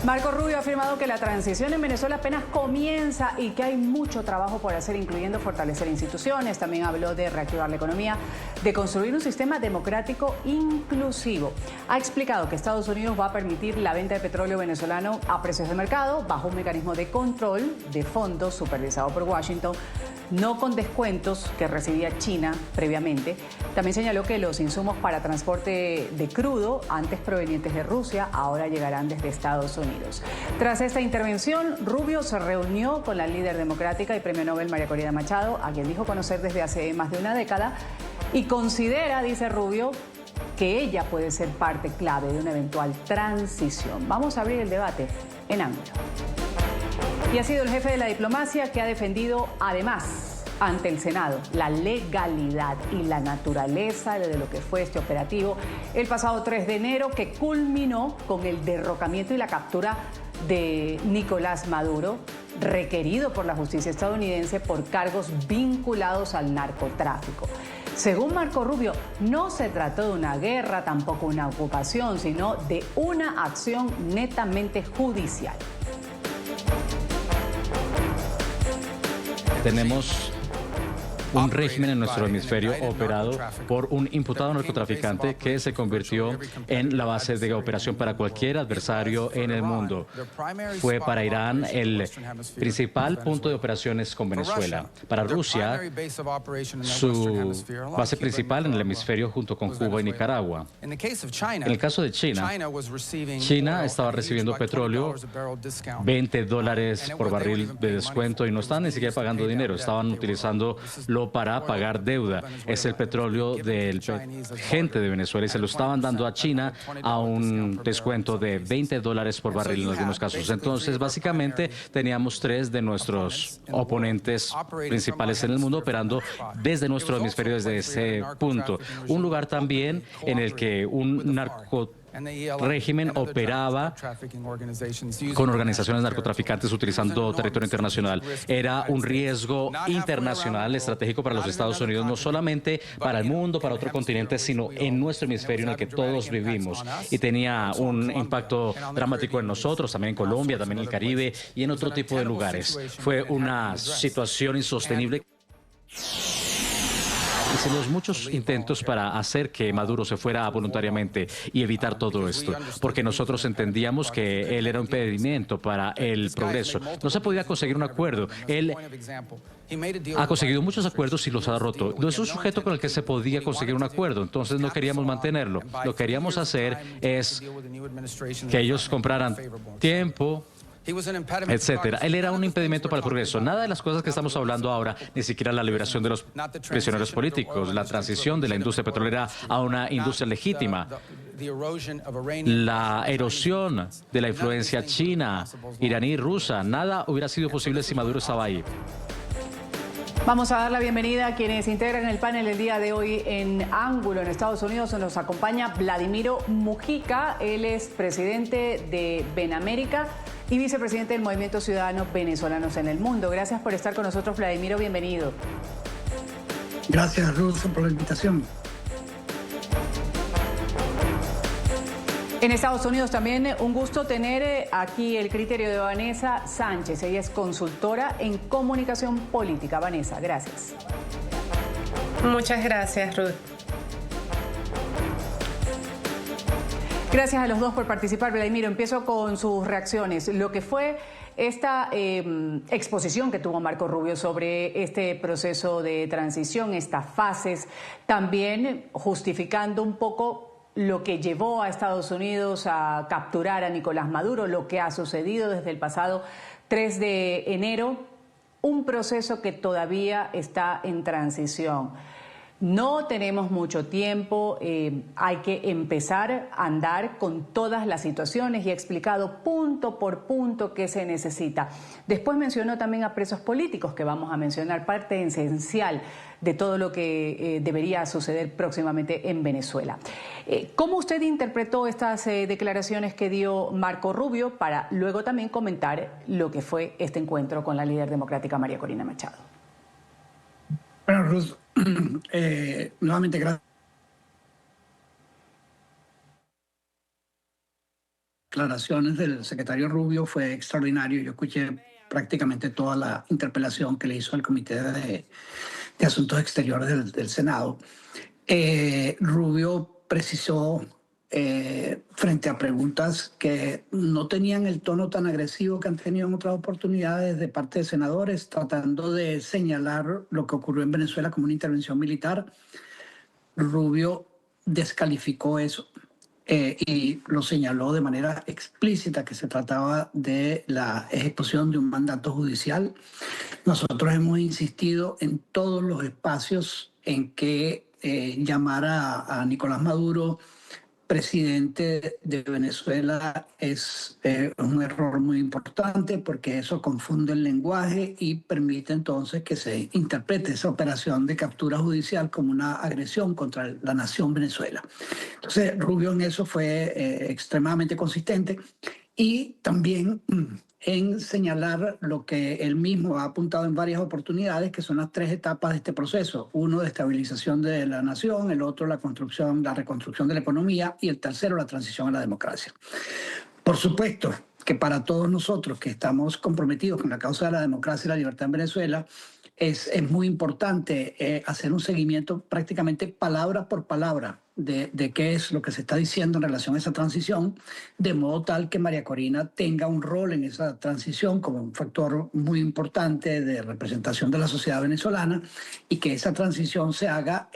Marco Rubio ha afirmado que la transición en Venezuela apenas comienza y que hay mucho trabajo por hacer, incluyendo fortalecer instituciones. También habló de reactivar la economía, de construir un sistema democrático inclusivo. Ha explicado que Estados Unidos va a permitir la venta de petróleo venezolano a precios de mercado bajo un mecanismo de control de fondos supervisado por Washington, no con descuentos que recibía China previamente. También señaló que los insumos para transporte de crudo, antes provenientes de Rusia, ahora llegarán desde Estados Unidos. Tras esta intervención, Rubio se reunió con la líder democrática y premio Nobel María Corina Machado, a quien dijo conocer desde hace más de una década, y considera, dice Rubio, que ella puede ser parte clave de una eventual transición. Vamos a abrir el debate en Ángulo. Y ha sido el jefe de la diplomacia que ha defendido, además, ante el Senado, la legalidad y la naturaleza de lo que fue este operativo el pasado 3 de enero, que culminó con el derrocamiento y la captura de Nicolás Maduro, requerido por la justicia estadounidense por cargos vinculados al narcotráfico. Según Marco Rubio, no se trató de una guerra, tampoco una ocupación, sino de una acción netamente judicial. Tenemos un régimen en nuestro hemisferio operado por un imputado narcotraficante que se convirtió en la base de operación para cualquier adversario en el mundo. Fue para Irán el principal punto de operaciones con Venezuela. Para Rusia, su base principal en el hemisferio junto con Cuba y Nicaragua. En el caso de China, China estaba recibiendo petróleo, $20 por barril de descuento, y no estaban ni siquiera pagando dinero, estaban utilizándolo para pagar deuda. Es el petróleo de gente de Venezuela y se lo estaban dando a China a un descuento de $20 por barril en algunos casos. Entonces, básicamente, teníamos 3 de nuestros oponentes principales en el mundo operando desde nuestro hemisferio, desde ese punto. Un lugar también en el que un régimen operaba con organizaciones narcotraficantes utilizando territorio internacional. Era un riesgo internacional estratégico para los Estados Unidos, no solamente para el mundo, para otro continente, sino en nuestro hemisferio en el que todos vivimos. Y tenía un impacto dramático en nosotros, también en Colombia, también en el Caribe y en otro tipo de lugares. Fue una situación insostenible. Hicimos muchos intentos para hacer que Maduro se fuera voluntariamente y evitar todo esto, porque nosotros entendíamos que él era un impedimento para el progreso. No se podía conseguir un acuerdo. Él ha conseguido muchos acuerdos y los ha roto. No es un sujeto con el que se podía conseguir un acuerdo, entonces no queríamos mantenerlo. Lo que queríamos hacer es que ellos compraran tiempo, etcétera. Él era un impedimento para el progreso. Nada de las cosas que estamos hablando ahora, ni siquiera la liberación de los prisioneros políticos, la transición de la industria petrolera a una industria legítima, la erosión de la influencia china, iraní, rusa, nada hubiera sido posible si Maduro estaba ahí. Vamos a dar la bienvenida a quienes integran el panel el día de hoy en Ángulo. En Estados Unidos nos acompaña Vladimiro Mujica. Él es presidente de Benamérica y vicepresidente del Movimiento Ciudadanos Venezolanos en el Mundo. Gracias por estar con nosotros, Vladimiro. Bienvenido. Gracias, Ruth, por la invitación. En Estados Unidos también un gusto tener aquí el criterio de Vanessa Sánchez. Ella es consultora en comunicación política. Vanessa, gracias. Muchas gracias, Ruth. Gracias a los dos por participar. Vladimiro, empiezo con sus reacciones. Lo que fue esta exposición que tuvo Marco Rubio sobre este proceso de transición, estas fases, también justificando un poco lo que llevó a Estados Unidos a capturar a Nicolás Maduro, lo que ha sucedido desde el pasado 3 de enero, un proceso que todavía está en transición. No tenemos mucho tiempo, hay que empezar a andar con todas las situaciones y ha explicado punto por punto qué se necesita. Después mencionó también a presos políticos, que vamos a mencionar, parte esencial de todo lo que debería suceder próximamente en Venezuela. ¿Cómo usted interpretó estas declaraciones que dio Marco Rubio para luego también comentar lo que fue este encuentro con la líder democrática María Corina Machado? Bueno, Ruth, nuevamente gracias. declaraciones del secretario Rubio fue extraordinario. Yo escuché prácticamente toda la interpelación que le hizo al Comité de Asuntos Exteriores del Senado. Rubio precisó frente a preguntas que no tenían el tono tan agresivo que han tenido en otras oportunidades de parte de senadores, tratando de señalar lo que ocurrió en Venezuela como una intervención militar. Rubio descalificó eso y lo señaló de manera explícita que se trataba de la ejecución de un mandato judicial. Nosotros hemos insistido en todos los espacios en que llamar a Nicolás Maduro presidente de Venezuela es un error muy importante, porque eso confunde el lenguaje y permite entonces que se interprete esa operación de captura judicial como una agresión contra la nación Venezuela. Entonces Rubio en eso fue extremadamente consistente, y también en señalar lo que él mismo ha apuntado en varias oportunidades, que son las 3 etapas de este proceso. Uno, de estabilización de la nación; el otro, la reconstrucción de la economía; y el tercero, la transición a la democracia. Por supuesto que para todos nosotros que estamos comprometidos con la causa de la democracia y la libertad en Venezuela, es muy importante hacer un seguimiento prácticamente palabra por palabra de qué es lo que se está diciendo en relación a esa transición, de modo tal que María Corina tenga un rol en esa transición como un factor muy importante de representación de la sociedad venezolana, y que esa transición se haga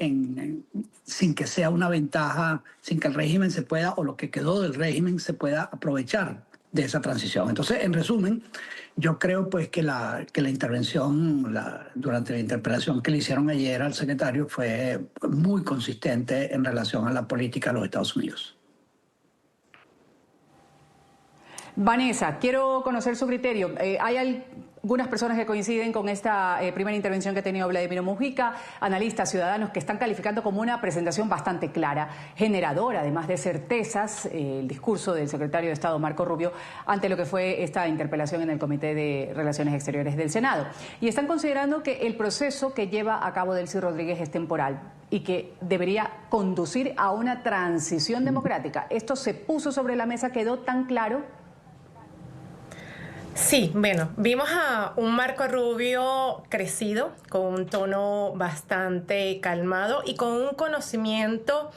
sin que sea una ventaja, sin que el régimen se pueda, o lo que quedó del régimen, se pueda aprovechar de esa transición. Entonces, en resumen, yo creo pues que la intervención durante la interpelación que le hicieron ayer al secretario fue muy consistente en relación a la política de los Estados Unidos. Vanessa, quiero conocer su criterio. Hay algunas personas que coinciden con esta primera intervención que ha tenido Vladimiro Mujica, analistas, ciudadanos, que están calificando como una presentación bastante clara, generadora, además de certezas, el discurso del secretario de Estado, Marco Rubio, ante lo que fue esta interpelación en el Comité de Relaciones Exteriores del Senado. Y están considerando que el proceso que lleva a cabo Delcy Rodríguez es temporal y que debería conducir a una transición democrática. ¿Esto se puso sobre la mesa? ¿Quedó tan claro? Sí, bueno, vimos a un Marco Rubio crecido, con un tono bastante calmado y con un conocimiento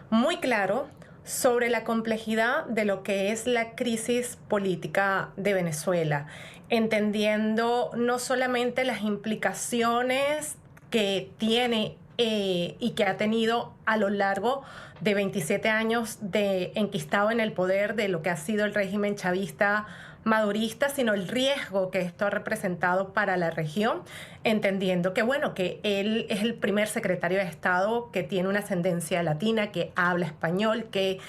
muy claro sobre la complejidad de lo que es la crisis política de Venezuela, entendiendo no solamente las implicaciones que tiene y que ha tenido a lo largo de 27 años de enquistado en el poder de lo que ha sido el régimen chavista madurista, sino el riesgo que esto ha representado para la región, entendiendo que, bueno, que él es el primer secretario de Estado que tiene una ascendencia latina, que habla español, que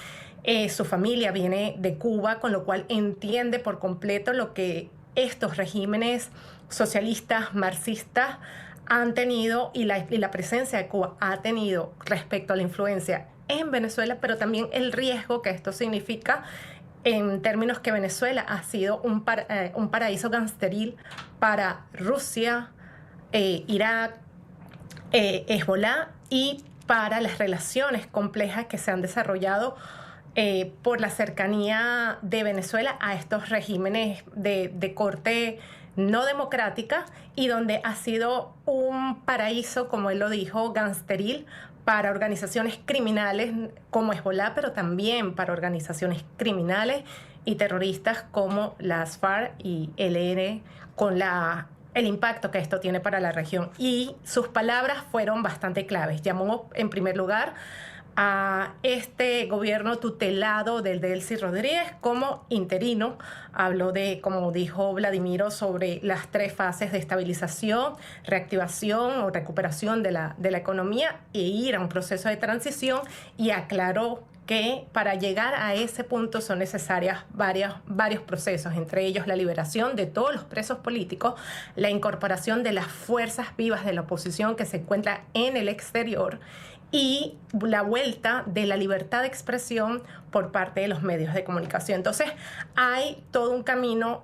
su familia viene de Cuba, con lo cual entiende por completo lo que estos regímenes socialistas, marxistas han tenido y la presencia de Cuba ha tenido respecto a la influencia en Venezuela, pero también el riesgo que esto significa en términos que Venezuela ha sido un paraíso gangsteril para Rusia, Irak, Hezbolá, y para las relaciones complejas que se han desarrollado por la cercanía de Venezuela a estos regímenes de corte no democrática, y donde ha sido un paraíso, como él lo dijo, gangsteril para organizaciones criminales como Hezbolá, pero también para organizaciones criminales y terroristas como las FARC y ELN, con el impacto que esto tiene para la región. Y sus palabras fueron bastante claves. Llamó en primer lugar a este gobierno tutelado del Delcy Rodríguez como interino. Habló de, como dijo Vladimiro, sobre las 3 fases de estabilización, reactivación o recuperación de la economía, e ir a un proceso de transición, y aclaró que para llegar a ese punto son necesarias varios procesos, entre ellos la liberación de todos los presos políticos, la incorporación de las fuerzas vivas de la oposición que se encuentran en el exterior, y la vuelta de la libertad de expresión por parte de los medios de comunicación. Entonces, hay todo un camino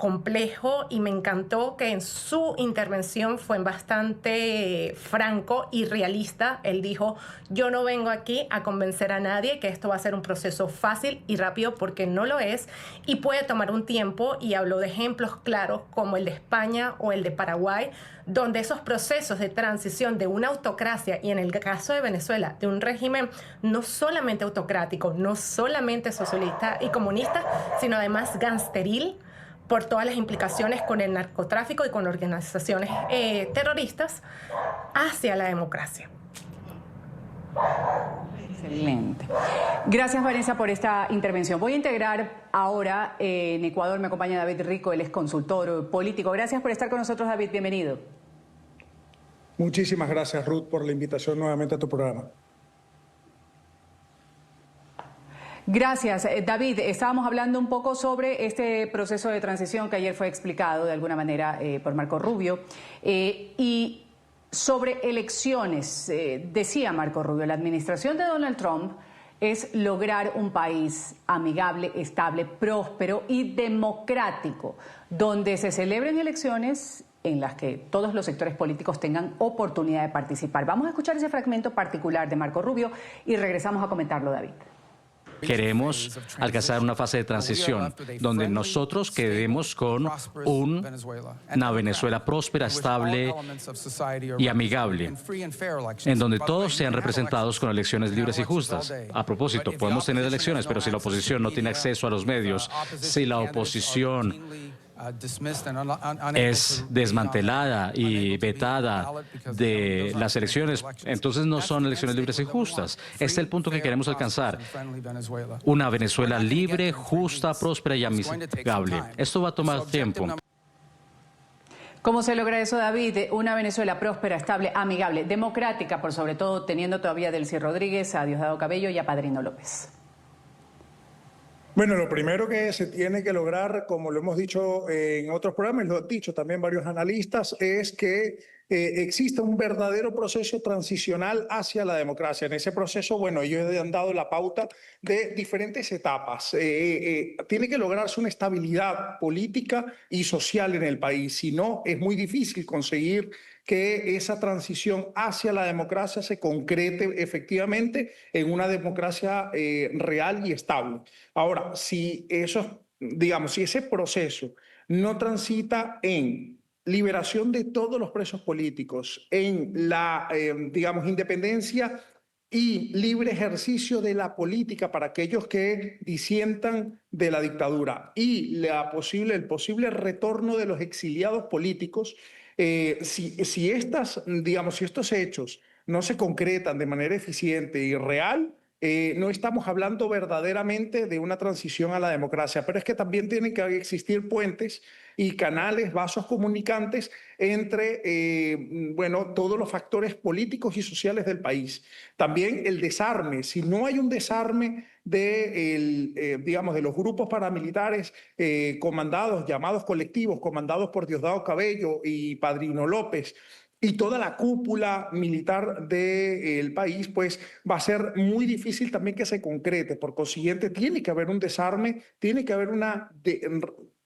complejo y me encantó que en su intervención fue bastante franco y realista. Él dijo, yo no vengo aquí a convencer a nadie que esto va a ser un proceso fácil y rápido porque no lo es y puede tomar un tiempo, y habló de ejemplos claros como el de España o el de Paraguay, donde esos procesos de transición de una autocracia y en el caso de Venezuela de un régimen no solamente autocrático, no solamente socialista y comunista, sino además gangsteril por todas las implicaciones con el narcotráfico y con organizaciones terroristas, hacia la democracia. Excelente. Gracias, Vanessa, por esta intervención. Voy a integrar ahora en Ecuador, me acompaña David Rico, él es consultor político. Gracias por estar con nosotros, David, bienvenido. Muchísimas gracias, Ruth, por la invitación nuevamente a tu programa. Gracias, David. Estábamos hablando un poco sobre este proceso de transición que ayer fue explicado de alguna manera por Marco Rubio y sobre elecciones. Decía Marco Rubio, la administración de Donald Trump es lograr un país amigable, estable, próspero y democrático, donde se celebren elecciones en las que todos los sectores políticos tengan oportunidad de participar. Vamos a escuchar ese fragmento particular de Marco Rubio y regresamos a comentarlo, David. Queremos alcanzar una fase de transición donde nosotros quedemos con una Venezuela próspera, estable y amigable, en donde todos sean representados con elecciones libres y justas. A propósito, podemos tener elecciones, pero si la oposición no tiene acceso a los medios, si la oposición es desmantelada y vetada de las elecciones, entonces no son elecciones libres y justas. Este es el punto que queremos alcanzar. Una Venezuela libre, justa, próspera y amigable. Esto va a tomar tiempo. ¿Cómo se logra eso, David? Una Venezuela próspera, estable, amigable, democrática, por sobre todo teniendo todavía a Delcy Rodríguez, a Diosdado Cabello y a Padrino López. Bueno, lo primero que se tiene que lograr, como lo hemos dicho en otros programas, lo han dicho también varios analistas, es que exista un verdadero proceso transicional hacia la democracia. En ese proceso, bueno, ellos han dado la pauta de diferentes etapas. Tiene que lograrse una estabilidad política y social en el país, si no es muy difícil conseguir que esa transición hacia la democracia se concrete efectivamente en una democracia real y estable. Ahora, si ese proceso no transita en liberación de todos los presos políticos, en la, independencia y libre ejercicio de la política para aquellos que disientan de la dictadura y el posible retorno de los exiliados políticos, si estos hechos no se concretan de manera eficiente y real, no estamos hablando verdaderamente de una transición a la democracia, pero es que también tienen que existir puentes y canales, vasos comunicantes entre todos los factores políticos y sociales del país. También el desarme. Si no hay un desarme de los grupos paramilitares llamados colectivos, comandados por Diosdado Cabello y Padrino López, y toda la cúpula militar del país, pues va a ser muy difícil también que se concrete. Por consiguiente, tiene que haber un desarme, tiene que haber una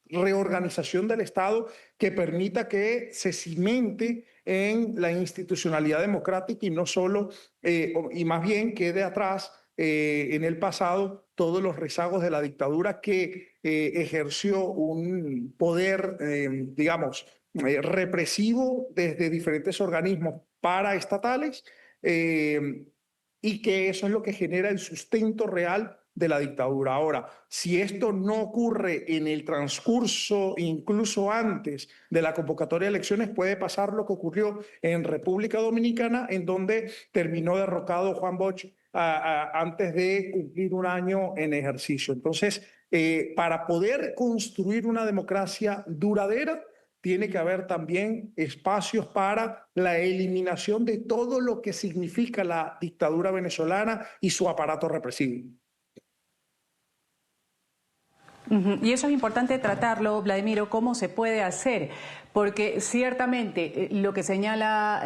reorganización del Estado que permita que se cimente en la institucionalidad democrática y no solo, y más bien quede atrás en el pasado todos los rezagos de la dictadura que ejerció un poder, represivo desde diferentes organismos paraestatales y que eso es lo que genera el sustento real de la dictadura. Ahora, si esto no ocurre en el transcurso, incluso antes de la convocatoria de elecciones, puede pasar lo que ocurrió en República Dominicana, en donde terminó derrocado Juan Bosch antes de cumplir un año en ejercicio. Entonces, para poder construir una democracia duradera, tiene que haber también espacios para la eliminación de todo lo que significa la dictadura venezolana y su aparato represivo. Y eso es importante tratarlo, Vladimiro, cómo se puede hacer, porque ciertamente lo que señala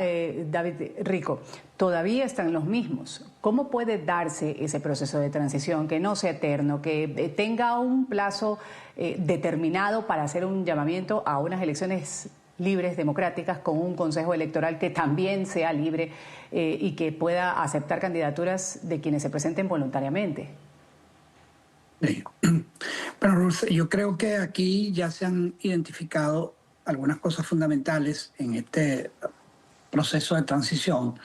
David Rico, todavía están los mismos. ¿Cómo puede darse ese proceso de transición que no sea eterno, que tenga un plazo determinado para hacer un llamamiento a unas elecciones libres, democráticas, con un consejo electoral que también sea libre y que pueda aceptar candidaturas de quienes se presenten voluntariamente? Sí. Bueno, yo creo que aquí ya se han identificado algunas cosas fundamentales en este proceso de transición,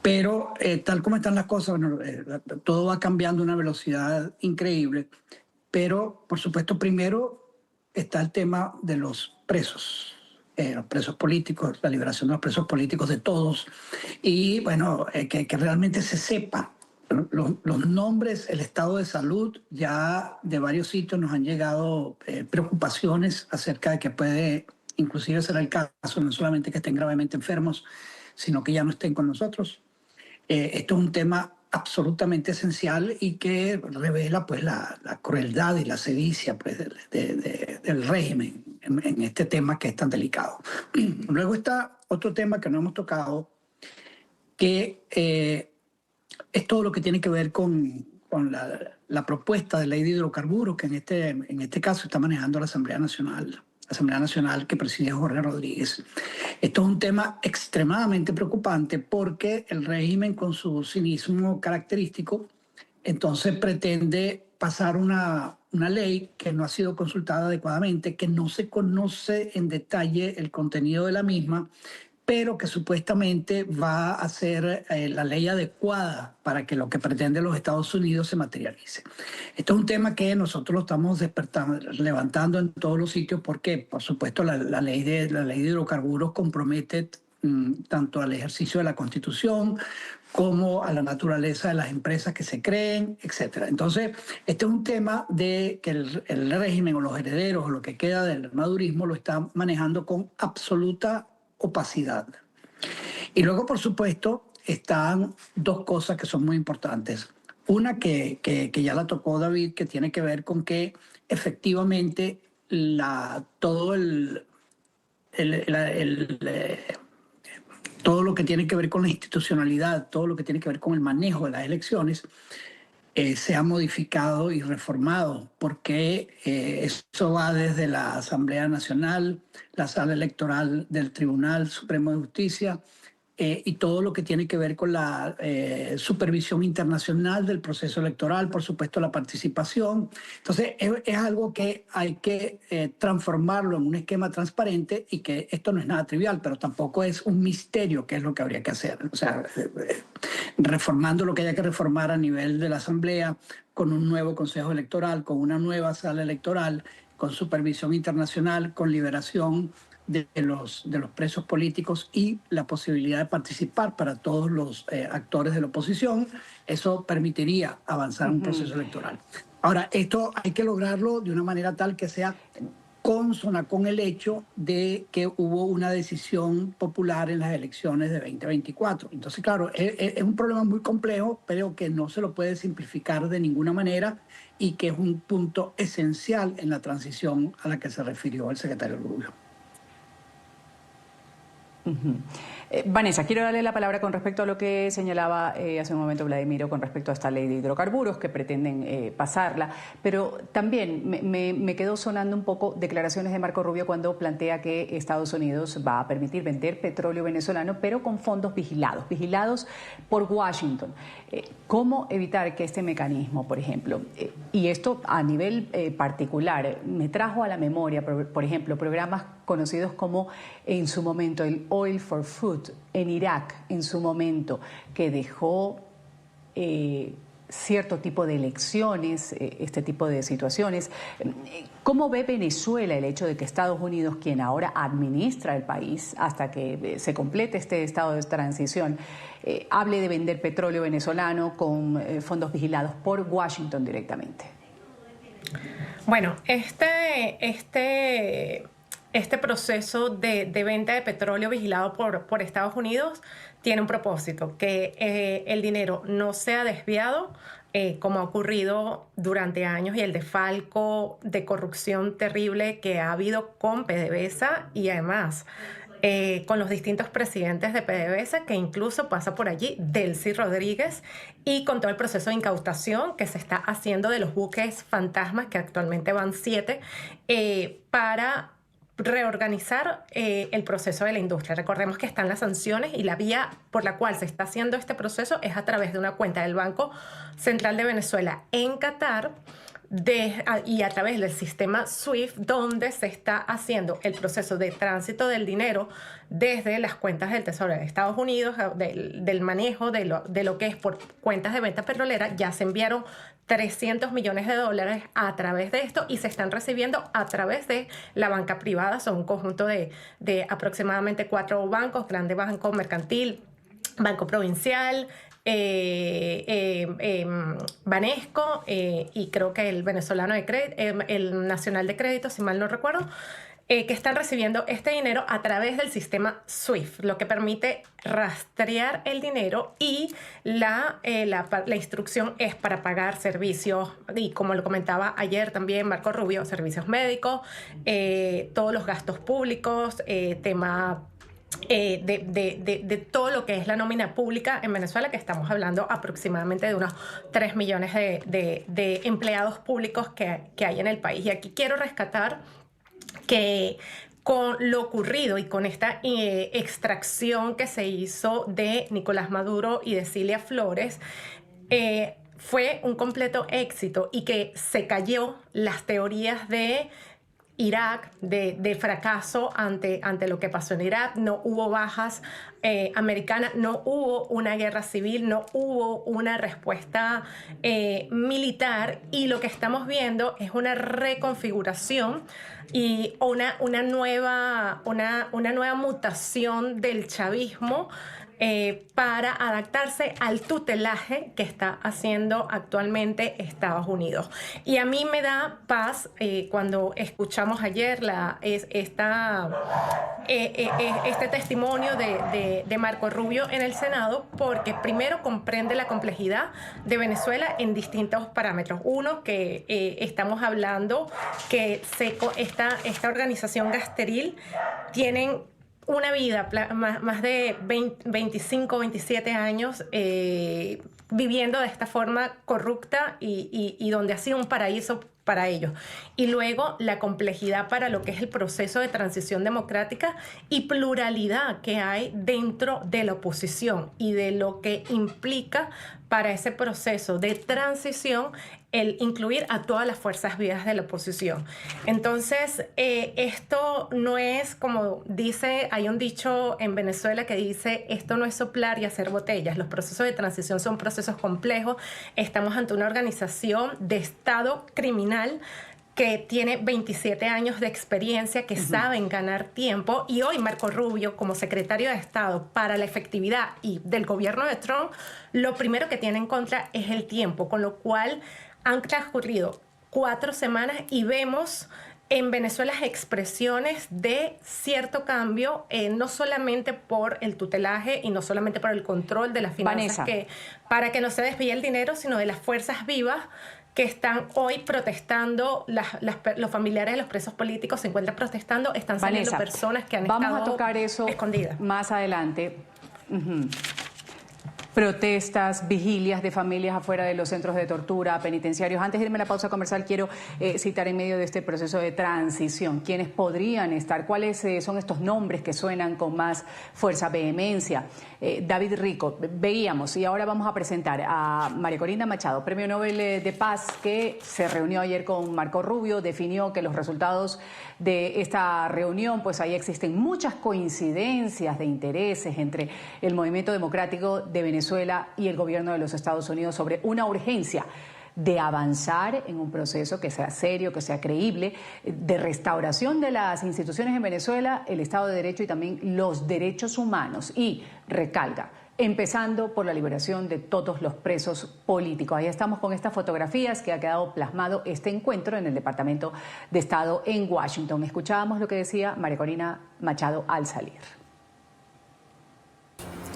pero tal como están las cosas, bueno, todo va cambiando a una velocidad increíble, pero por supuesto primero está el tema de los presos políticos, la liberación de los presos políticos de todos, y bueno, que realmente se sepa. Los nombres, el estado de salud, ya de varios sitios nos han llegado preocupaciones acerca de que puede inclusive ser el caso, no solamente que estén gravemente enfermos, sino que ya no estén con nosotros. Esto es un tema absolutamente esencial y que revela pues la crueldad y la sevicia pues, del régimen en este tema que es tan delicado. Luego está otro tema que no hemos tocado, que es todo lo que tiene que ver con la propuesta de ley de hidrocarburos que en este caso está manejando la Asamblea Nacional que preside Jorge Rodríguez. Esto es un tema extremadamente preocupante porque el régimen, con su cinismo característico, entonces pretende pasar una ley que no ha sido consultada adecuadamente, que no se conoce en detalle el contenido de la misma, pero que supuestamente va a ser la ley adecuada para que lo que pretende los Estados Unidos se materialice. Esto es un tema que nosotros lo estamos levantando en todos los sitios porque, por supuesto, la ley de hidrocarburos compromete tanto al ejercicio de la Constitución como a la naturaleza de las empresas que se creen, etc. Entonces, este es un tema de que el régimen o los herederos o lo que queda del madurismo lo están manejando con absoluta opacidad. Y luego, por supuesto, están dos cosas que son muy importantes. Una que ya la tocó David, que tiene que ver con que efectivamente todo lo que tiene que ver con la institucionalidad, todo lo que tiene que ver con el manejo de las elecciones, se ha modificado y reformado, porque eso va desde la Asamblea Nacional, la Sala Electoral del Tribunal Supremo de Justicia, y todo lo que tiene que ver con la supervisión internacional del proceso electoral, por supuesto la participación. Entonces es algo que hay que transformarlo en un esquema transparente, y que esto no es nada trivial, pero tampoco es un misterio qué es lo que habría que hacer. O sea, reformando lo que haya que reformar a nivel de la Asamblea, con un nuevo Consejo Electoral, con una nueva Sala Electoral, con supervisión internacional, con liberación de los presos políticos y la posibilidad de participar para todos los actores de la oposición. Eso permitiría avanzar un proceso electoral. Ahora, esto hay que lograrlo de una manera tal que sea consona con el hecho de que hubo una decisión popular en las elecciones de 2024. Entonces, claro, es un problema muy complejo, pero que no se lo puede simplificar de ninguna manera, y que es un punto esencial en la transición a la que se refirió el secretario Rubio. Vanessa, quiero darle la palabra con respecto a lo que señalaba hace un momento Vladimiro con respecto a esta ley de hidrocarburos que pretenden pasarla, pero también me quedó sonando un poco declaraciones de Marco Rubio cuando plantea que Estados Unidos va a permitir vender petróleo venezolano, pero con fondos vigilados por Washington. ¿Cómo evitar que este mecanismo, por ejemplo, y esto a nivel particular, me trajo a la memoria, por ejemplo, programas conocidos como en su momento el Oil for Food en Irak, en su momento, que dejó cierto tipo de elecciones, este tipo de situaciones. ¿Cómo ve Venezuela el hecho de que Estados Unidos, quien ahora administra el país hasta que se complete este estado de transición, hable de vender petróleo venezolano con fondos vigilados por Washington directamente? Bueno, este este proceso de venta de petróleo vigilado por Estados Unidos tiene un propósito, que el dinero no sea desviado, como ha ocurrido durante años, y el desfalco de corrupción terrible que ha habido con PDVSA y además con los distintos presidentes de PDVSA, que incluso pasa por allí Delcy Rodríguez, y con todo el proceso de incautación que se está haciendo de los buques fantasmas, que actualmente van 7, para reorganizar el proceso de la industria. Recordemos que están las sanciones y la vía por la cual se está haciendo este proceso es a través de una cuenta del Banco Central de Venezuela en Qatar, y a través del sistema SWIFT, donde se está haciendo el proceso de tránsito del dinero desde las cuentas del Tesoro de Estados Unidos, del manejo de lo que es por cuentas de venta petrolera. Ya se enviaron $300 millones a través de esto y se están recibiendo a través de la banca privada. Son un conjunto de aproximadamente 4 bancos: Grande Banco Mercantil, Banco Provincial, Banesco, y creo que el venezolano de crédito, el nacional de crédito, si mal no recuerdo, que están recibiendo este dinero a través del sistema SWIFT, lo que permite rastrear el dinero, y la instrucción es para pagar servicios, y como lo comentaba ayer también Marco Rubio, servicios médicos, todos los gastos públicos, tema de todo lo que es la nómina pública en Venezuela, que estamos hablando aproximadamente de unos 3 millones de empleados públicos que hay en el país. Y aquí quiero rescatar que con lo ocurrido y con esta extracción que se hizo de Nicolás Maduro y de Cilia Flores, fue un completo éxito, y que se cayó las teorías de Irak, de fracaso ante lo que pasó en Irak. No hubo bajas americanas, no hubo una guerra civil, no hubo una respuesta militar, y lo que estamos viendo es una reconfiguración y una nueva mutación del chavismo, para adaptarse al tutelaje que está haciendo actualmente Estados Unidos. Y a mí me da paz cuando escuchamos ayer este testimonio de Marco Rubio en el Senado, porque primero comprende la complejidad de Venezuela en distintos parámetros. Uno, que estamos hablando que esta organización gasteril tienen una vida más de 25, 27 años viviendo de esta forma corrupta, y donde ha sido un paraíso para ellos. Y luego la complejidad para lo que es el proceso de transición democrática y pluralidad que hay dentro de la oposición, y de lo que implica para ese proceso de transición el incluir a todas las fuerzas vivas de la oposición. Entonces, esto no es, como hay un dicho en Venezuela que dice, esto no es soplar y hacer botellas. Los procesos de transición son procesos complejos. Estamos ante una organización de Estado criminal que tiene 27 años de experiencia, que saben ganar tiempo, y hoy Marco Rubio, como secretario de Estado para la efectividad y del gobierno de Trump, lo primero que tiene en contra es el tiempo, con lo cual han transcurrido 4 semanas y vemos en Venezuela expresiones de cierto cambio, no solamente por el tutelaje y no solamente por el control de las finanzas, para que no se desvíe el dinero, sino de las fuerzas vivas que están hoy protestando. Los familiares de los presos políticos se encuentran protestando, están saliendo personas que han estado escondidas. Vamos a tocar eso más adelante. Protestas, vigilias de familias afuera de los centros de tortura, penitenciarios. Antes de irme a la pausa comercial, quiero citar en medio de este proceso de transición quiénes podrían estar, cuáles son estos nombres que suenan con más fuerza, vehemencia. David Rico, veíamos, y ahora vamos a presentar a María Corina Machado, Premio Nobel de Paz, que se reunió ayer con Marco Rubio, definió que los resultados de esta reunión, pues ahí existen muchas coincidencias de intereses entre el movimiento democrático de Venezuela y el gobierno de los Estados Unidos sobre una urgencia de avanzar en un proceso que sea serio, que sea creíble, de restauración de las instituciones en Venezuela, el Estado de Derecho y también los derechos humanos. Y recalca empezando por la liberación de todos los presos políticos. Ahí estamos con estas fotografías que ha quedado plasmado este encuentro en el Departamento de Estado en Washington. Escuchábamos lo que decía María Corina Machado al salir.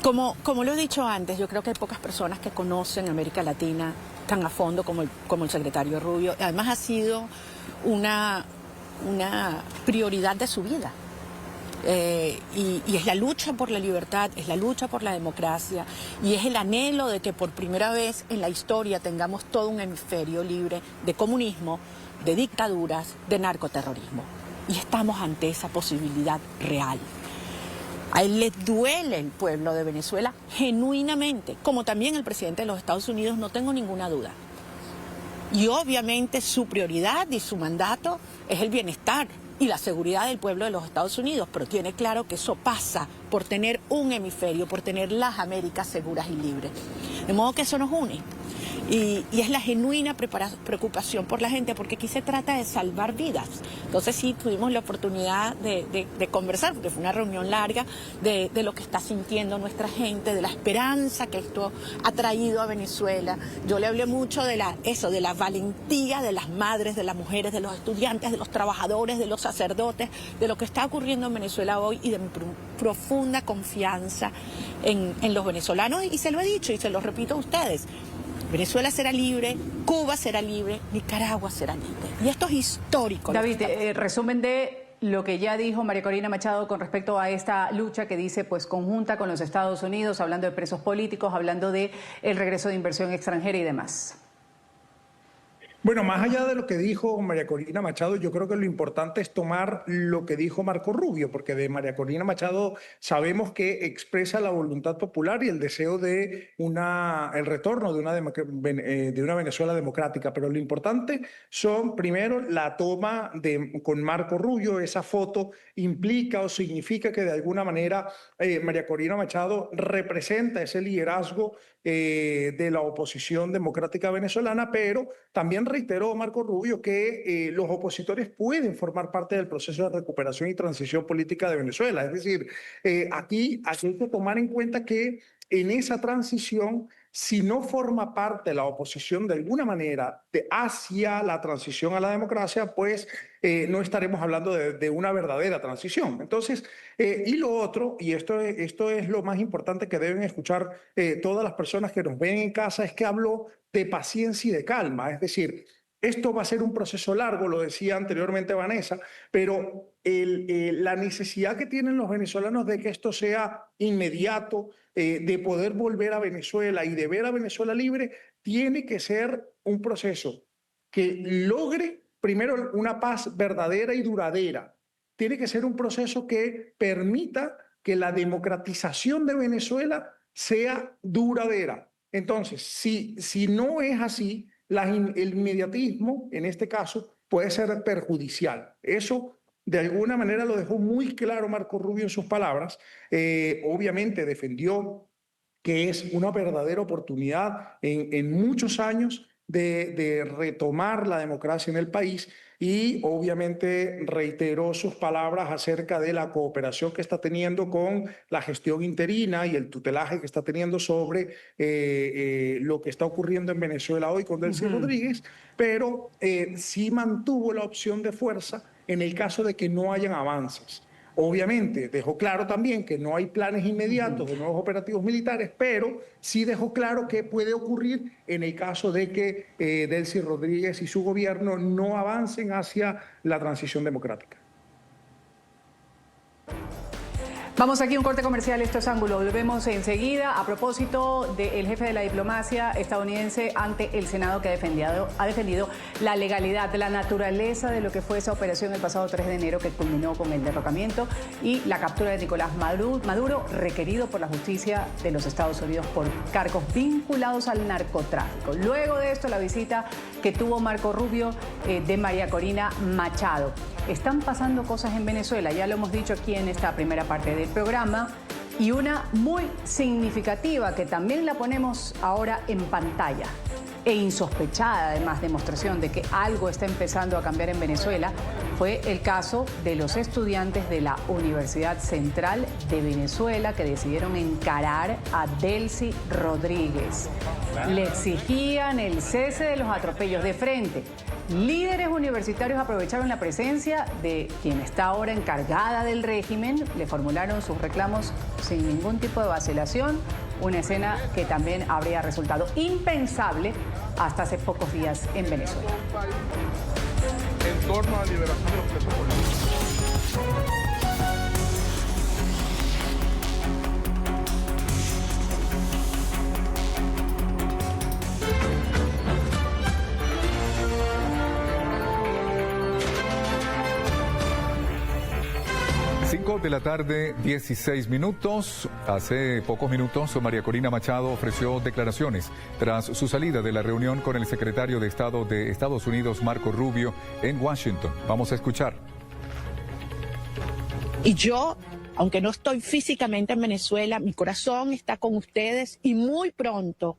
Como lo he dicho antes, yo creo que hay pocas personas que conocen América Latina tan a fondo como el secretario Rubio. Además ha sido una prioridad de su vida. Y es la lucha por la libertad, es la lucha por la democracia y es el anhelo de que por primera vez en la historia tengamos todo un hemisferio libre de comunismo, de dictaduras, de narcoterrorismo. Y estamos ante esa posibilidad real. A él le duele el pueblo de Venezuela genuinamente, como también el presidente de los Estados Unidos, no tengo ninguna duda. Y obviamente su prioridad y su mandato es el bienestar y la seguridad del pueblo de los Estados Unidos, pero tiene claro que eso pasa por tener un hemisferio, por tener las Américas seguras y libres. De modo que eso nos une. Y es la genuina preocupación por la gente, porque aquí se trata de salvar vidas. Entonces sí tuvimos la oportunidad de conversar, porque fue una reunión larga, de lo que está sintiendo nuestra gente, de la esperanza que esto ha traído a Venezuela. Yo le hablé mucho de la valentía de las madres, de las mujeres, de los estudiantes, de los trabajadores, de los sacerdotes, de lo que está ocurriendo en Venezuela hoy y de mi profunda confianza en los venezolanos. Y se lo he dicho y se lo repito a ustedes. Venezuela será libre, Cuba será libre, Nicaragua será libre. Y esto es histórico. David, resumen de lo que ya dijo María Corina Machado con respecto a esta lucha que dice pues conjunta con los Estados Unidos, hablando de presos políticos, hablando de el regreso de inversión extranjera y demás. Bueno, más allá de lo que dijo María Corina Machado, yo creo que lo importante es tomar lo que dijo Marco Rubio, porque de María Corina Machado sabemos que expresa la voluntad popular y el deseo de el retorno de una Venezuela democrática. Pero lo importante son, primero, la toma con Marco Rubio. Esa foto implica o significa que de alguna manera María Corina Machado representa ese liderazgo de la oposición democrática venezolana, pero también reiteró Marco Rubio que los opositores pueden formar parte del proceso de recuperación y transición política de Venezuela. Es decir, aquí hay que tomar en cuenta que en esa transición, si no forma parte la oposición de alguna manera hacia la transición a la democracia, pues no estaremos hablando de una verdadera transición. Entonces, y lo otro, y esto es lo más importante que deben escuchar todas las personas que nos ven en casa, es que hablo de paciencia y de calma. Es decir, esto va a ser un proceso largo, lo decía anteriormente Vanessa, pero la necesidad que tienen los venezolanos de que esto sea inmediato, de poder volver a Venezuela y de ver a Venezuela libre, tiene que ser un proceso que logre primero una paz verdadera y duradera. Tiene que ser un proceso que permita que la democratización de Venezuela sea duradera. Entonces, si no es así, el inmediatismo, en este caso, puede ser perjudicial. Eso, de alguna manera, lo dejó muy claro Marco Rubio en sus palabras. Obviamente defendió que es una verdadera oportunidad en muchos años de retomar la democracia en el país y obviamente reiteró sus palabras acerca de la cooperación que está teniendo con la gestión interina y el tutelaje que está teniendo sobre lo que está ocurriendo en Venezuela hoy con Delcy Rodríguez, pero sí mantuvo la opción de fuerza en el caso de que no hayan avances. Obviamente dejó claro también que no hay planes inmediatos de nuevos operativos militares, pero sí dejó claro que puede ocurrir en el caso de que Delcy Rodríguez y su gobierno no avancen hacia la transición democrática. Vamos aquí a un corte comercial, esto es Ángulo. Volvemos enseguida a propósito del jefe de la diplomacia estadounidense ante el Senado que ha defendido la legalidad, la naturaleza de lo que fue esa operación el pasado 3 de enero que culminó con el derrocamiento y la captura de Nicolás Maduro, requerido por la justicia de los Estados Unidos por cargos vinculados al narcotráfico. Luego de esto, la visita que tuvo Marco Rubio de María Corina Machado. Están pasando cosas en Venezuela, ya lo hemos dicho aquí en esta primera parte del programa, y una muy significativa que también la ponemos ahora en pantalla. e insospechada, además, demostración de que algo está empezando a cambiar en Venezuela fue el caso de los estudiantes de la Universidad Central de Venezuela que decidieron encarar a Delcy Rodríguez. Le exigían el cese de los atropellos de frente. Líderes universitarios aprovecharon la presencia de quien está ahora encargada del régimen, le formularon sus reclamos sin ningún tipo de vacilación, una escena que también habría resultado impensable hasta hace pocos días en Venezuela. En torno a la liberación de los presos políticos. 5 de la tarde, 16 minutos. Hace pocos minutos, María Corina Machado ofreció declaraciones tras su salida de la reunión con el secretario de Estado de Estados Unidos, Marco Rubio, en Washington. Vamos a escuchar. Y yo, aunque no estoy físicamente en Venezuela, mi corazón está con ustedes y muy pronto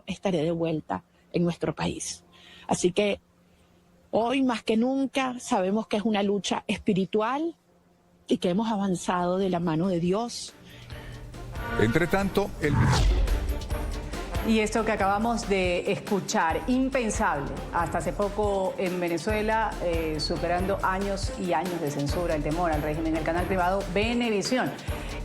estaré de vuelta en nuestro país. Así que hoy más que nunca sabemos que es una lucha espiritual y que hemos avanzado de la mano de Dios. Entre tanto, Y esto que acabamos de escuchar, impensable, hasta hace poco en Venezuela, superando años y años de censura, el temor al régimen, el canal privado Venevisión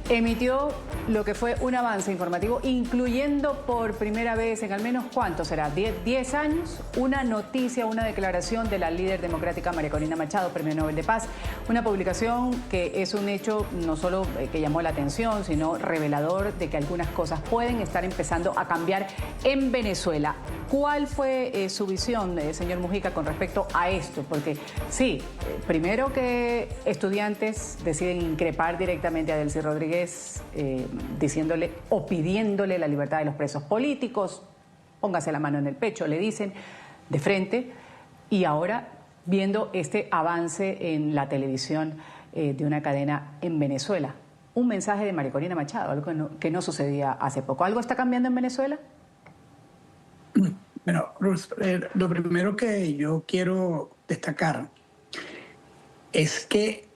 emitió lo que fue un avance informativo, incluyendo por primera vez en al menos, ¿cuánto será? 10 años, una noticia, una declaración de la líder democrática María Corina Machado, Premio Nobel de Paz, una publicación que es un hecho no solo que llamó la atención, sino revelador de que algunas cosas pueden estar empezando a cambiar en Venezuela. ¿Cuál fue su visión, señor Mujica, con respecto a esto? Porque sí, primero que estudiantes deciden increpar directamente a Delcy Rodríguez, diciéndole o pidiéndole la libertad de los presos políticos, póngase la mano en el pecho, le dicen de frente, y ahora viendo este avance en la televisión de una cadena en Venezuela. Un mensaje de María Corina Machado, algo que no sucedía hace poco. ¿Algo está cambiando en Venezuela? Bueno, lo primero que yo quiero destacar es que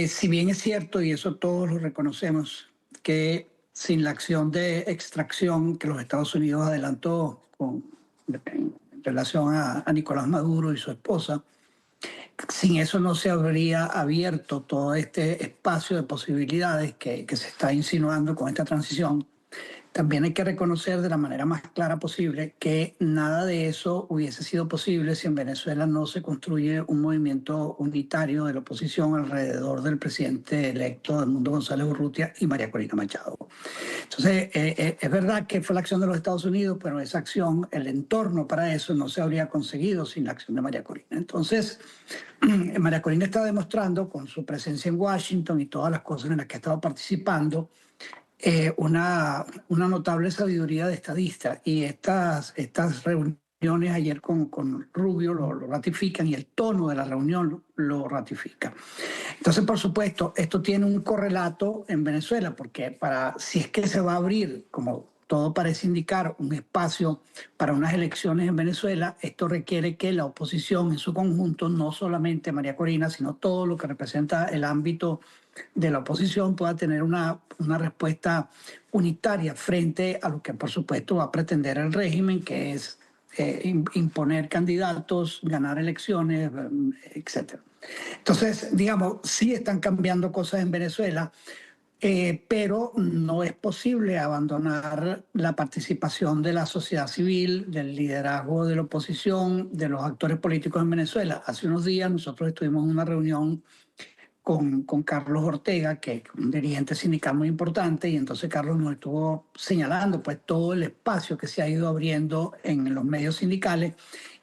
si bien es cierto, y eso todos lo reconocemos, que sin la acción de extracción que los Estados Unidos adelantó en relación a Nicolás Maduro y su esposa, sin eso no se habría abierto todo este espacio de posibilidades que se está insinuando con esta transición. También hay que reconocer de la manera más clara posible que nada de eso hubiese sido posible si en Venezuela no se construye un movimiento unitario de la oposición alrededor del presidente electo Edmundo González Urrutia y María Corina Machado. Entonces, es verdad que fue la acción de los Estados Unidos, pero esa acción, el entorno para eso no se habría conseguido sin la acción de María Corina. Entonces, María Corina está demostrando con su presencia en Washington y todas las cosas en las que ha estado participando, una notable sabiduría de estadista, y estas reuniones ayer con Rubio lo ratifican, y el tono de la reunión lo ratifica. Entonces, por supuesto, esto tiene un correlato en Venezuela, porque si es que se va a abrir, como todo parece indicar, un espacio para unas elecciones en Venezuela, esto requiere que la oposición en su conjunto, no solamente María Corina, sino todo lo que representa el ámbito de la oposición, pueda tener una respuesta unitaria frente a lo que por supuesto va a pretender el régimen, que es imponer candidatos, ganar elecciones, etc. Entonces, digamos, sí están cambiando cosas en Venezuela, pero no es posible abandonar la participación de la sociedad civil, del liderazgo de la oposición, de los actores políticos en Venezuela. Hace unos días nosotros estuvimos en una reunión con Carlos Ortega, que es un dirigente sindical muy importante, y entonces Carlos nos estuvo señalando pues todo el espacio que se ha ido abriendo en los medios sindicales,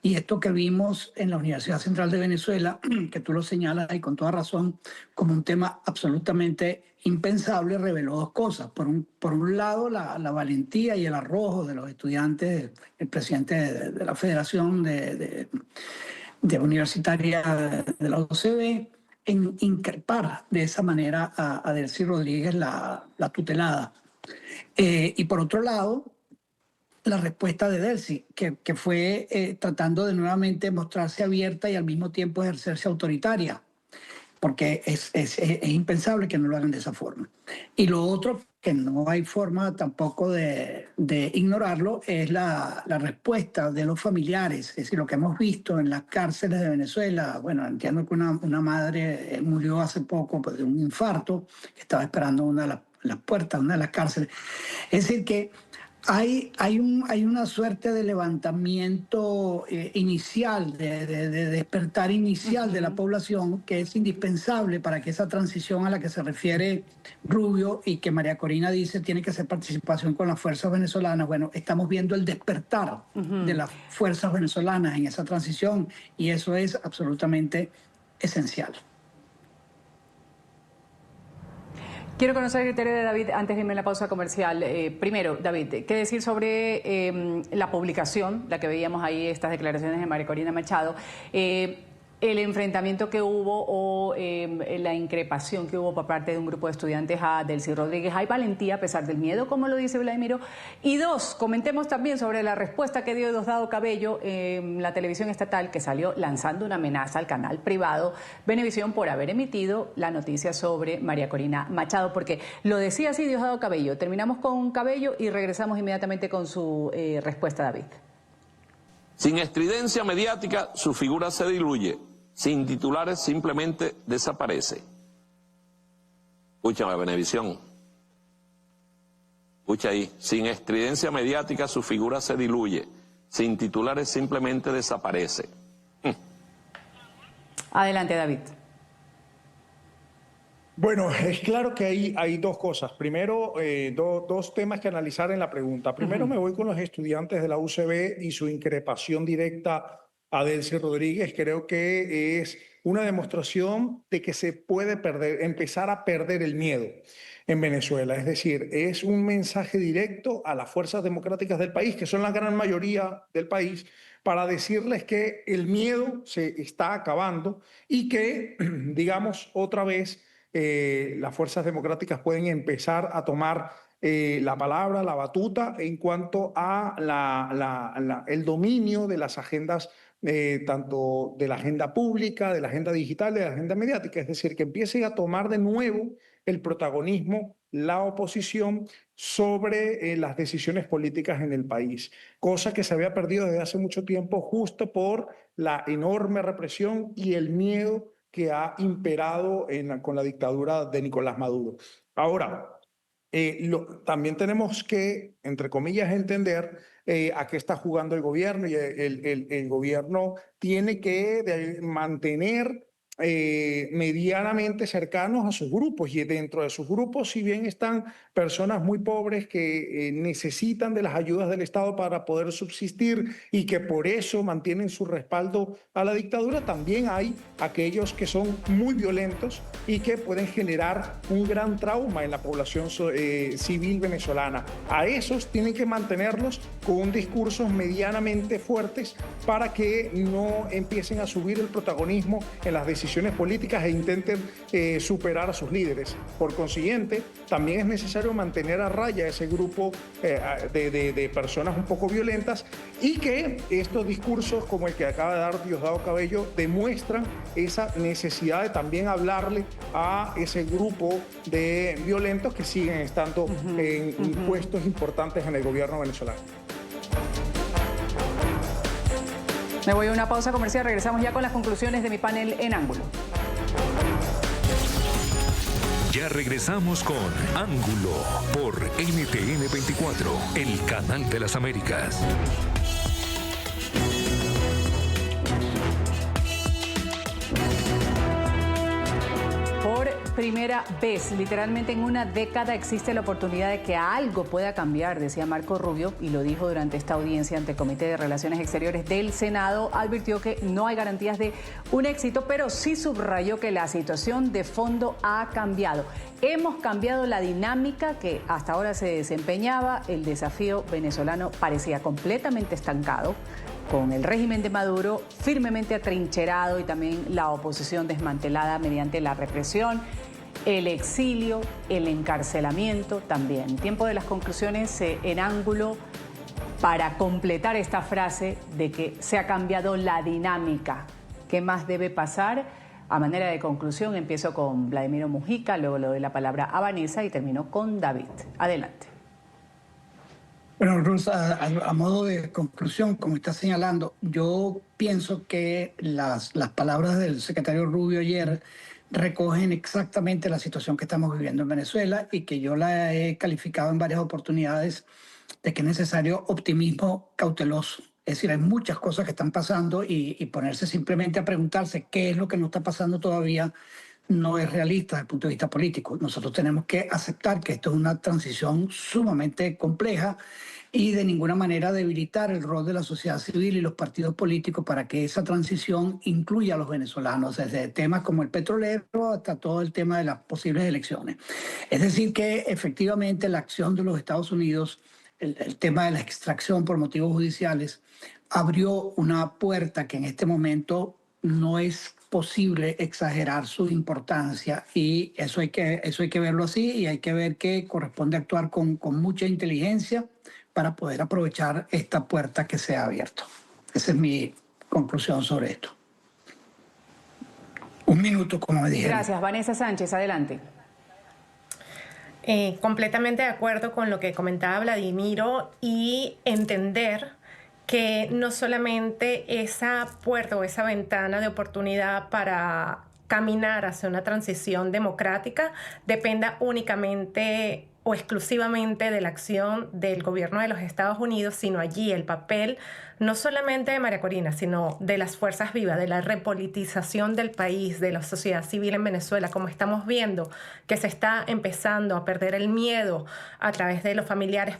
y esto que vimos en la Universidad Central de Venezuela, que tú lo señalas y con toda razón, como un tema absolutamente impensable, reveló dos cosas. Por un lado, la valentía y el arrojo de los estudiantes, el presidente de la Federación de Universitaria de la OCB, en increpar de esa manera a Delcy Rodríguez, la tutelada. Y por otro lado, la respuesta de Delcy, que fue tratando de nuevamente mostrarse abierta y al mismo tiempo ejercerse autoritaria, porque es impensable que no lo hagan de esa forma. Y lo otro, que no hay forma tampoco de ignorarlo, es la respuesta de los familiares. Es decir, lo que hemos visto en las cárceles de Venezuela. Bueno, entiendo que una madre murió hace poco de un infarto, que estaba esperando una de las puertas, una de las cárceles. Es decir, que hay una suerte de levantamiento inicial, de despertar inicial de la población, que es indispensable para que esa transición a la que se refiere Rubio y que María Corina dice tiene que ser participación con las fuerzas venezolanas. Bueno, estamos viendo el despertar de las fuerzas venezolanas en esa transición y eso es absolutamente esencial. Quiero conocer el criterio de David antes de irme a la pausa comercial. Primero, David, ¿qué decir sobre la publicación, la que veíamos ahí, estas declaraciones de María Corina Machado? El enfrentamiento que hubo o la increpación que hubo por parte de un grupo de estudiantes a Delcy Rodríguez. ¿Hay valentía a pesar del miedo, como lo dice Vladimiro? Y dos, comentemos también sobre la respuesta que dio Diosdado Cabello en la televisión estatal, que salió lanzando una amenaza al canal privado Venevisión por haber emitido la noticia sobre María Corina Machado, porque lo decía así Diosdado Cabello. Terminamos con Cabello y regresamos inmediatamente con su respuesta, David. Sin estridencia mediática, su figura se diluye. Sin titulares simplemente desaparece. Escúchame, Venevisión. Escucha ahí. Sin estridencia mediática su figura se diluye. Sin titulares simplemente desaparece. Adelante, David. Bueno, es claro que hay dos cosas. Primero, dos temas que analizar en la pregunta. Primero me voy con los estudiantes de la UCB y su increpación directa a Delcy Rodríguez. Creo que es una demostración de que se puede empezar a perder el miedo en Venezuela. Es decir, es un mensaje directo a las fuerzas democráticas del país, que son la gran mayoría del país, para decirles que el miedo se está acabando y que, digamos, otra vez las fuerzas democráticas pueden empezar a tomar la palabra, la batuta en cuanto a el dominio de las agendas, tanto de la agenda pública, de la agenda digital, de la agenda mediática. Es decir, que empiecen a tomar de nuevo el protagonismo la oposición sobre las decisiones políticas en el país, cosa que se había perdido desde hace mucho tiempo justo por la enorme represión y el miedo que ha imperado con la dictadura de Nicolás Maduro. Ahora, también tenemos que, entre comillas, entender a qué está jugando el gobierno, y el gobierno tiene que mantener medianamente cercanos a sus grupos, y dentro de sus grupos, si bien están personas muy pobres que necesitan de las ayudas del Estado para poder subsistir y que por eso mantienen su respaldo a la dictadura, también hay aquellos que son muy violentos y que pueden generar un gran trauma en la población civil venezolana. A esos tienen que mantenerlos con discursos medianamente fuertes para que no empiecen a subir el protagonismo en las decisiones políticas e intenten superar a sus líderes. Por consiguiente, también es necesario mantener a raya ese grupo de personas un poco violentas, y que estos discursos como el que acaba de dar Diosdado Cabello demuestran esa necesidad de también hablarle a ese grupo de violentos que siguen estando en puestos importantes en el gobierno venezolano. Me voy a una pausa comercial, regresamos ya con las conclusiones de mi panel en Ángulo. Ya regresamos con Ángulo por NTN 24, el canal de las Américas. Por primera vez, literalmente en una década, existe la oportunidad de que algo pueda cambiar, decía Marco Rubio, y lo dijo durante esta audiencia ante el Comité de Relaciones Exteriores del Senado. Advirtió que no hay garantías de un éxito, pero sí subrayó que la situación de fondo ha cambiado. Hemos cambiado la dinámica que hasta ahora se desempeñaba. El desafío venezolano parecía completamente estancado, con el régimen de Maduro firmemente atrincherado y también la oposición desmantelada mediante la represión, el exilio, el encarcelamiento también. Tiempo de las conclusiones en Ángulo. para completar esta frase de que se ha cambiado la dinámica. ¿Qué más debe pasar? A manera de conclusión, empiezo con Vladimiro Mujica, luego le doy la palabra a Vanessa y termino con David. Adelante. Bueno, Ruth, a modo de conclusión, como está señalando, yo pienso que las palabras del secretario Rubio ayer recogen exactamente la situación que estamos viviendo en Venezuela y que yo la he calificado en varias oportunidades de que es necesario optimismo cauteloso. Es decir, hay muchas cosas que están pasando y ponerse simplemente a preguntarse qué es lo que no está pasando todavía no es realista desde el punto de vista político. Nosotros tenemos que aceptar que esto es una transición sumamente compleja y de ninguna manera debilitar el rol de la sociedad civil y los partidos políticos para que esa transición incluya a los venezolanos, desde temas como el petrolero hasta todo el tema de las posibles elecciones. Es decir, que efectivamente la acción de los Estados Unidos, el tema de la extracción por motivos judiciales, abrió una puerta que en este momento no es posible exagerar su importancia y eso hay que verlo así y hay que ver que corresponde actuar con mucha inteligencia para poder aprovechar esta puerta que se ha abierto. Esa es mi conclusión sobre esto. Un minuto, como me dijeron. Gracias. Vanessa Sánchez, adelante. Completamente de acuerdo con lo que comentaba Vladimiro y entender que no solamente esa puerta o esa ventana de oportunidad para caminar hacia una transición democrática dependa únicamente o exclusivamente de la acción del gobierno de los Estados Unidos, sino allí el papel no solamente de María Corina, sino de las fuerzas vivas, de la repolitización del país, de la sociedad civil en Venezuela, como estamos viendo que se está empezando a perder el miedo a través de los familiares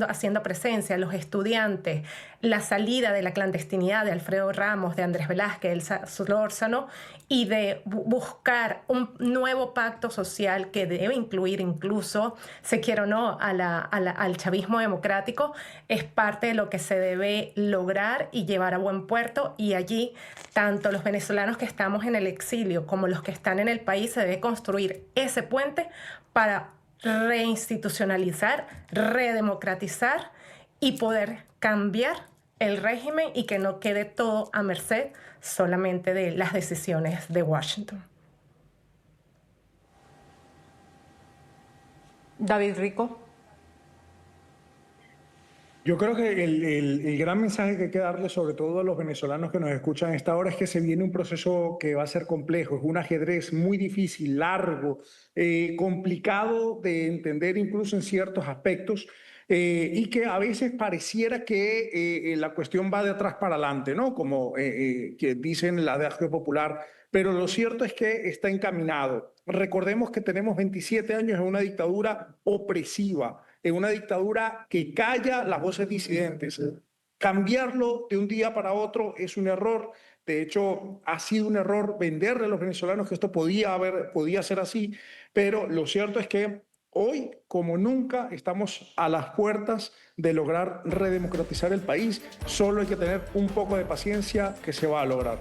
haciendo presencia, los estudiantes, la salida de la clandestinidad de Alfredo Ramos, de Andrés Velázquez, Elsa Solórzano, y de buscar un nuevo pacto social que debe incluir incluso, se quiera o no, al chavismo democrático, es parte de lo que se debe lograr y llevar a buen puerto. Y allí, tanto los venezolanos que estamos en el exilio como los que están en el país, se debe construir ese puente para reinstitucionalizar, redemocratizar y poder cambiar el régimen y que no quede todo a merced solamente de las decisiones de Washington. David Rico. Yo creo que el gran mensaje que hay que darle, sobre todo a los venezolanos que nos escuchan a esta hora, es que se viene un proceso que va a ser complejo, es un ajedrez muy difícil, largo, complicado de entender incluso en ciertos aspectos, y que a veces pareciera que la cuestión va de atrás para adelante, ¿no? Como que dicen el adagio popular, pero lo cierto es que está encaminado. Recordemos que tenemos 27 años en una dictadura opresiva, en una dictadura que calla las voces disidentes. Cambiarlo de un día para otro es un error. De hecho, ha sido un error venderle a los venezolanos que esto podía ser así, pero lo cierto es que hoy, como nunca, estamos a las puertas de lograr redemocratizar el país. Solo hay que tener un poco de paciencia, que se va a lograr.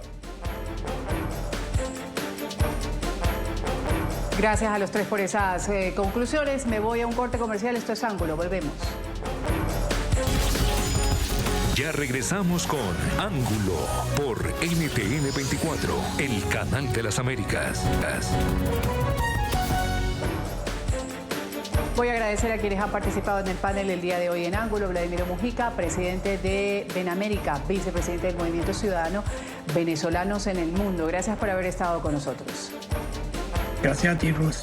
Gracias a los tres por esas conclusiones. Me voy a un corte comercial. Esto es Ángulo. Volvemos. Ya regresamos con Ángulo por NTN 24, el canal de las Américas. Voy a agradecer a quienes han participado en el panel el día de hoy en Ángulo. Vladimiro Mujica, presidente de Benamérica, vicepresidente del Movimiento Ciudadano Venezolanos en el Mundo. Gracias por haber estado con nosotros. Gracias a ti, Ruth.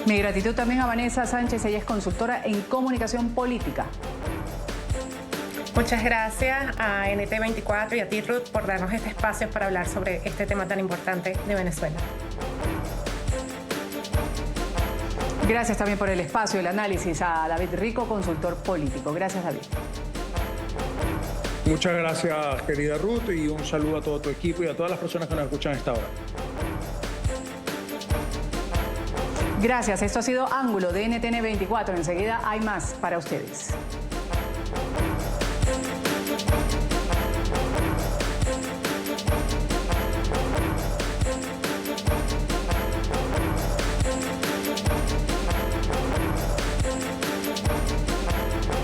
Mi gratitud también a Vanessa Sánchez, ella es consultora en comunicación política. Muchas gracias a NT24 y a ti, Ruth, por darnos este espacio para hablar sobre este tema tan importante de Venezuela. Gracias también por el espacio, el análisis a David Rico, consultor político. Gracias, David. Muchas gracias, querida Ruth, y un saludo a todo tu equipo y a todas las personas que nos escuchan a esta hora. Gracias. Esto ha sido Ángulo de NTN 24. Enseguida hay más para ustedes.